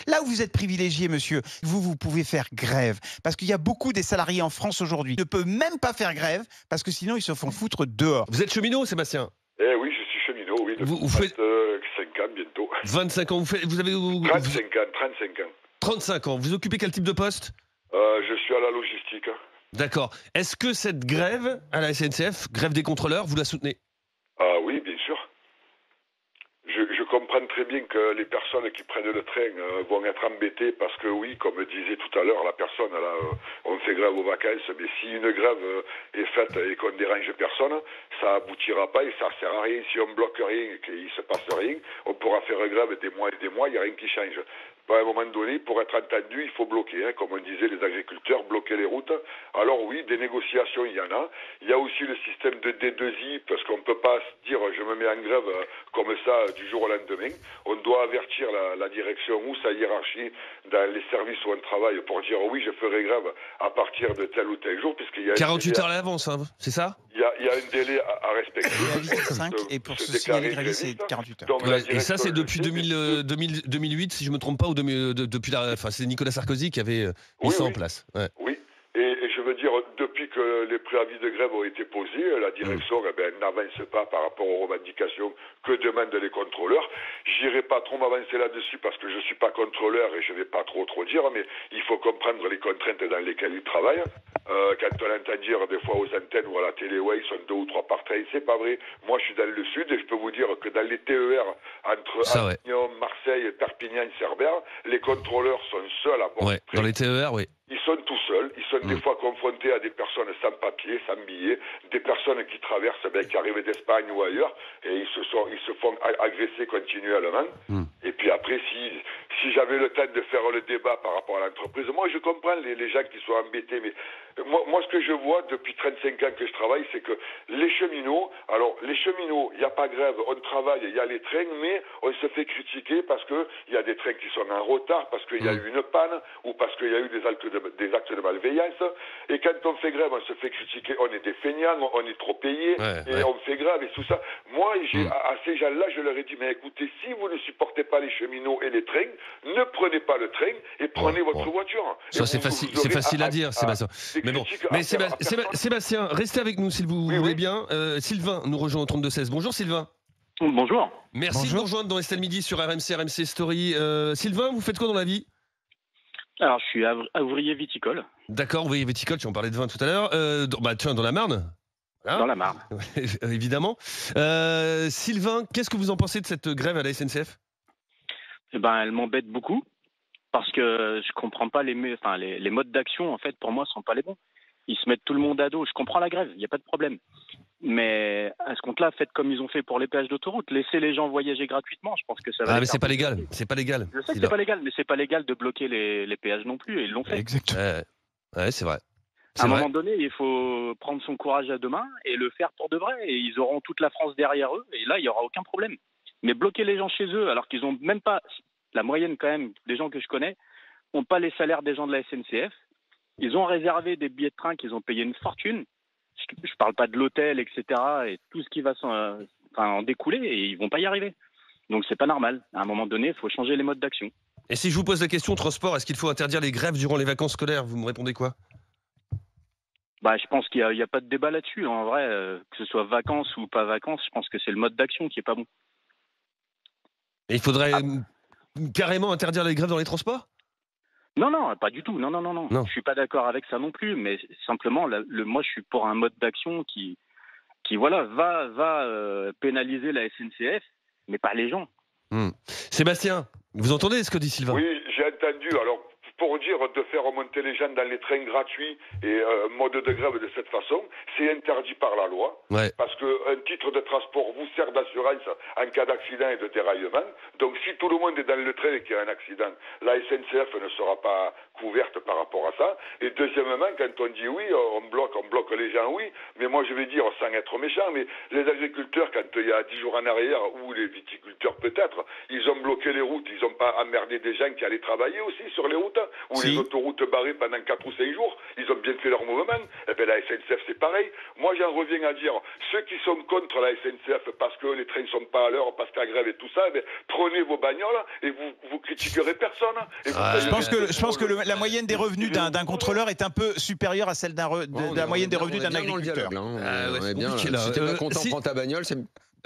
Là où vous êtes privilégié, monsieur, vous pouvez faire grève. Parce qu'il y a beaucoup des salariés en France aujourd'hui qui ne peuvent même pas faire grève parce que sinon ils se font foutre dehors. Vous êtes cheminot, Sébastien? Eh oui, je suis cheminot, oui, depuis Vous faites 25 ans bientôt. 25 ans, vous avez 35 ans, 35 ans. 35 ans. Vous occupez quel type de poste? Je suis à la logistique. D'accord. Est-ce que cette grève à la SNCF, grève des contrôleurs, vous la soutenez? Ah oui, bien sûr. Je comprends très bien que les personnes qui prennent le train vont être embêtées parce que oui, comme disait tout à l'heure la personne, là, on fait grève aux vacances, mais si une grève est faite et qu'on dérange personne, ça aboutira pas et ça sert à rien. Si on bloque rien et qu'il se passe rien, on pourra faire grève des mois et des mois, il n'y a rien qui change. À un moment donné, pour être entendu, il faut bloquer, hein, comme on disait les agriculteurs, bloquer les routes. Alors oui, des négociations, il y en a. Il y a aussi le système de D2I, parce qu'on ne peut pas se dire je me mets en grève comme ça du jour au lendemain. On doit avertir la direction ou sa hiérarchie dans les services où on travaille pour dire oui, je ferai grève à partir de tel ou tel jour, puisqu'il y a 48 heures à l'avance, hein, c'est ça? il y a un délai à respecter. C'est 5 et pour se signaler gréviste, c'est 48 heures. Donc, Ouais, et ça, c'est depuis 2008, si je me trompe pas, ou depuis enfin, c'est Nicolas Sarkozy qui avait mis ça en place. Ouais. Oui, et je veux dire, depuis que les préavis de grève ont été posés, la direction n'avance pas par rapport aux revendications que demandent les contrôleurs. J'irai pas trop m'avancer là-dessus parce que je suis pas contrôleur et je vais pas trop dire, mais il faut comprendre les contraintes dans lesquelles ils travaillent. Quand on entend dire des fois aux antennes ou à la télé, ouais, ils sont 2 ou 3 par train, c'est pas vrai. Moi, je suis dans le sud et je peux vous dire que dans les TER entre Avignon, Marseille, Perpignan, Cerbère, les contrôleurs sont seuls à bord. Ouais, dans les TER, oui. Ils sont tout seuls, ils sont des fois confrontés à des personnes sans papier, sans billets, des personnes qui traversent, qui arrivent d'Espagne ou ailleurs, et ils se font agresser continuellement. Et puis après, si j'avais le temps de faire le débat par rapport à l'entreprise, moi je comprends les gens qui sont embêtés, mais moi ce que je vois depuis 35 ans que je travaille, c'est que les cheminots, il n'y a pas grève, on travaille, il y a les trains, mais on se fait critiquer parce qu'il y a des trains qui sont en retard, parce qu'il y a eu une panne, ou parce qu'il y a eu des actes de malveillance, et quand on fait grève, on se fait critiquer, on est des feignants, on est trop payé, on fait grève et tout ça. Moi, à ces gens-là, je leur ai dit, mais écoutez, si vous ne supportez pas les cheminots et les trains, ne prenez pas le train et prenez votre voiture. Ça, c'est facile à dire, Sébastien. Mais bon, Sébastien, restez avec nous, s'il vous voulez bien. Sylvain nous rejoint au 32-16. Bonjour, Sylvain. Bonjour. Merci de nous rejoindre dans Estelle Midi sur RMC Story. Sylvain, vous faites quoi dans la vie? Alors, je suis ouvrier viticole. D'accord, ouvrier viticole, tu en parlais de vin tout à l'heure. Dans la Marne. Hein, dans la Marne. Évidemment. Sylvain, qu'est-ce que vous en pensez de cette grève à la SNCF? Elle m'embête beaucoup parce que je comprends pas les modes d'action, en fait, pour moi, sont pas les bons. Ils se mettent tout le monde à dos. Je comprends la grève, il n'y a pas de problème. Mais à ce compte-là, faites comme ils ont fait pour les péages d'autoroute. Laissez les gens voyager gratuitement. Je pense que ça va. Ah, mais c'est pas légal. C'est pas légal. Je sais que c'est pas légal, mais c'est pas légal de bloquer les péages non plus. Et ils l'ont fait. Exactement. Ouais, c'est vrai. À un moment donné, il faut prendre son courage à deux mains et le faire pour de vrai. Et ils auront toute la France derrière eux. Et là, il n'y aura aucun problème. Mais bloquer les gens chez eux, alors qu'ils n'ont même pas, la moyenne quand même, des gens que je connais, n'ont pas les salaires des gens de la SNCF. Ils ont réservé des billets de train qu'ils ont payé une fortune. Je ne parle pas de l'hôtel, etc. et tout ce qui va en découler, et ils ne vont pas y arriver. Donc c'est pas normal. À un moment donné, il faut changer les modes d'action. Et si je vous pose la question, transport, est-ce qu'il faut interdire les grèves durant les vacances scolaires? Vous me répondez quoi? Je pense qu'il n'y a pas de débat là-dessus. En vrai, que ce soit vacances ou pas vacances, je pense que c'est le mode d'action qui est pas bon. Et il faudrait carrément interdire les grèves dans les transports? Non, pas du tout. Non. Je suis pas d'accord avec ça non plus, mais simplement, moi, je suis pour un mode d'action qui va pénaliser la SNCF, mais pas les gens. Sébastien, vous entendez ce que dit Sylvain? Oui, j'ai entendu. Alors, pour dire de faire remonter les gens dans les trains gratuits et mode de grève de cette façon, c'est interdit par la loi. Ouais. Parce qu'un titre de transport vous sert d'assurance en cas d'accident et de déraillement. Donc si tout le monde est dans le train et qu'il y a un accident, la SNCF ne sera pas couverte par rapport à ça. Et deuxièmement, quand on dit oui, on bloque les gens, oui. Mais moi je vais dire, sans être méchant, mais les agriculteurs, quand il y a 10 jours en arrière, ou les viticulteurs peut-être, ils ont bloqué les routes, ils n'ont pas emmerdé des gens qui allaient travailler aussi sur les routes. ou les autoroutes barrées pendant 4 ou 5 jours, ils ont bien fait leur mouvement. Eh bien, la SNCF, c'est pareil. Moi, j'en reviens à dire, ceux qui sont contre la SNCF parce que les trains ne sont pas à l'heure, parce que la grève et tout ça, eh bien, prenez vos bagnoles et vous critiquerez personne. Et je pense que la moyenne des revenus d'un contrôleur est un peu supérieure à celle de la moyenne des revenus d'un agriculteur. Si t'es pas content, prends ta bagnole,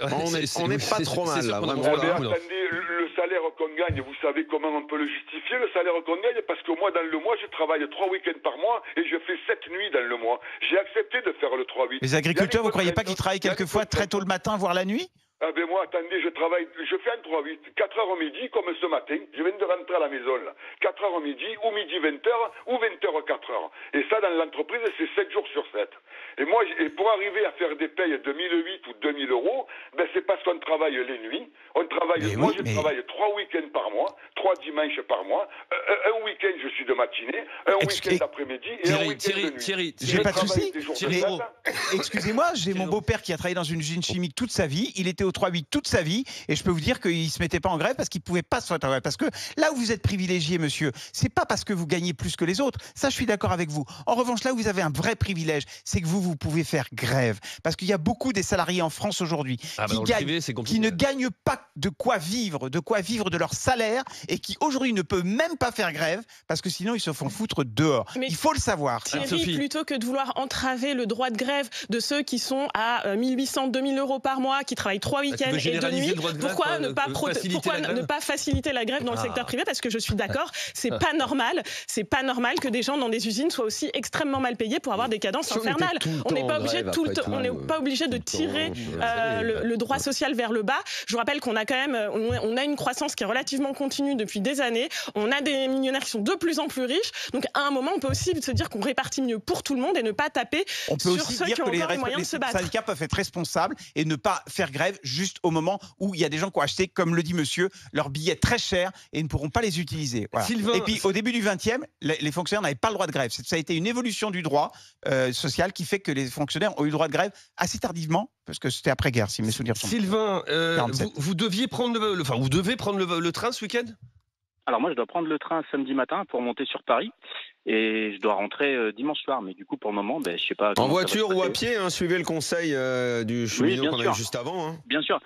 on n'est pas trop mal, là, vraiment. Attendez, le salaire qu'on gagne, vous savez comment on peut le justifier, le salaire qu'on gagne? Parce que moi, dans le mois, je travaille 3 week-ends par mois et je fais 7 nuits dans le mois. J'ai accepté de faire le 3-8. Les agriculteurs, vous ne croyez pas qu'ils travaillent quelquefois très tôt le matin, voire la nuit? Ah ben moi, attendez, je fais un 3-8, 4h au midi, comme ce matin, je viens de rentrer à la maison, là. 4h au midi, ou midi 20h, ou 20h 4h. Et ça, dans l'entreprise, c'est 7 jours sur 7. Et moi, pour arriver à faire des payes de 1008 ou 2000 euros, ben c'est parce qu'on travaille les nuits. On travaille, je travaille 3 week-ends par mois, 3 dimanches par mois. Un week-end, je suis de matinée, un week-end d'après-midi et un week-end de nuit. Thierry, j'ai pas de souci. Excusez-moi, j'ai mon beau-père qui a travaillé dans une usine chimique toute sa vie. Il était au 3-8 toute sa vie et je peux vous dire qu'il se mettait pas en grève parce qu'il pouvait pas se mettre en grève. Parce que là où vous êtes privilégié, monsieur, c'est pas parce que vous gagnez plus que les autres. Ça, je suis d'accord avec vous. En revanche, là où vous avez un vrai privilège, c'est que vous pouvez faire grève. Parce qu'il y a beaucoup des salariés en France aujourd'hui qui ne gagnent pas de quoi vivre de leur salaire et qui aujourd'hui ne peuvent même pas faire grève parce que sinon ils se font foutre dehors. Mais il faut le savoir. Thierry, plutôt que de vouloir entraver le droit de grève de ceux qui sont à 1800, 2000 euros par mois, qui travaillent 3 week-ends et 2 nuits, pourquoi ne pas faciliter la grève dans le secteur privé? Parce que je suis d'accord, c'est pas normal que des gens dans des usines soient aussi extrêmement mal payés pour avoir des cadences infernales. On n'est pas obligé de tirer le droit social vers le bas. Je vous rappelle qu'on a quand même on a une croissance qui est relativement continue depuis des années. On a des millionnaires qui sont de plus en plus riches. Donc à un moment, on peut aussi se dire qu'on répartit mieux pour tout le monde et ne pas taper sur ceux qui ont encore les moyens de se battre. Les syndicats peuvent être responsables et ne pas faire grève juste au moment où il y a des gens qui ont acheté, comme le dit monsieur, leurs billets très chers et ne pourront pas les utiliser. Voilà. Et puis au début du 20e, les fonctionnaires n'avaient pas le droit de grève. Ça a été une évolution du droit social qui fait que les fonctionnaires ont eu le droit de grève assez tardivement, parce que c'était après-guerre, si mes souvenirs sont. Sylvain, vous devez prendre le train ce week-end? Alors moi, je dois prendre le train samedi matin pour monter sur Paris et je dois rentrer dimanche soir. Mais du coup, pour le moment, je sais pas. En voiture ou à pied, suivez le conseil du cheminot qu'on a eu juste avant. Bien sûr.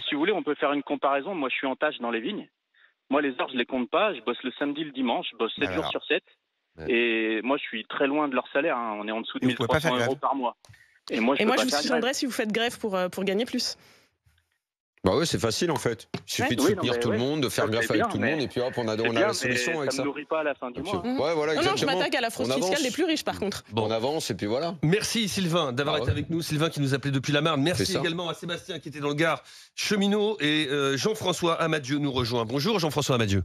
Si vous voulez, on peut faire une comparaison. Moi, je suis en tâche dans les vignes. Moi, les heures, je les compte pas. Je bosse le samedi, le dimanche. Je bosse 7 jours sur 7. Ouais. Et moi, je suis très loin de leur salaire. On est en dessous de 1300 euros par mois. Et moi, je vous soutiendrai si vous faites grève pour gagner plus. Bah oui, c'est facile en fait. Il suffit de soutenir tout le monde, de faire grève avec tout le monde, et puis hop, on a la solution avec ça. Ça ne nourrit pas à la fin du mois. Ouais, voilà, exactement. Non, je m'attaque à la fraude fiscale des plus riches par contre. On avance et puis voilà. Merci Sylvain d'avoir été avec nous. Sylvain qui nous appelait depuis la Marne. Merci également à Sébastien qui était dans le Gard, cheminot, et Jean-François Amadieu nous rejoint. Bonjour Jean-François Amadieu.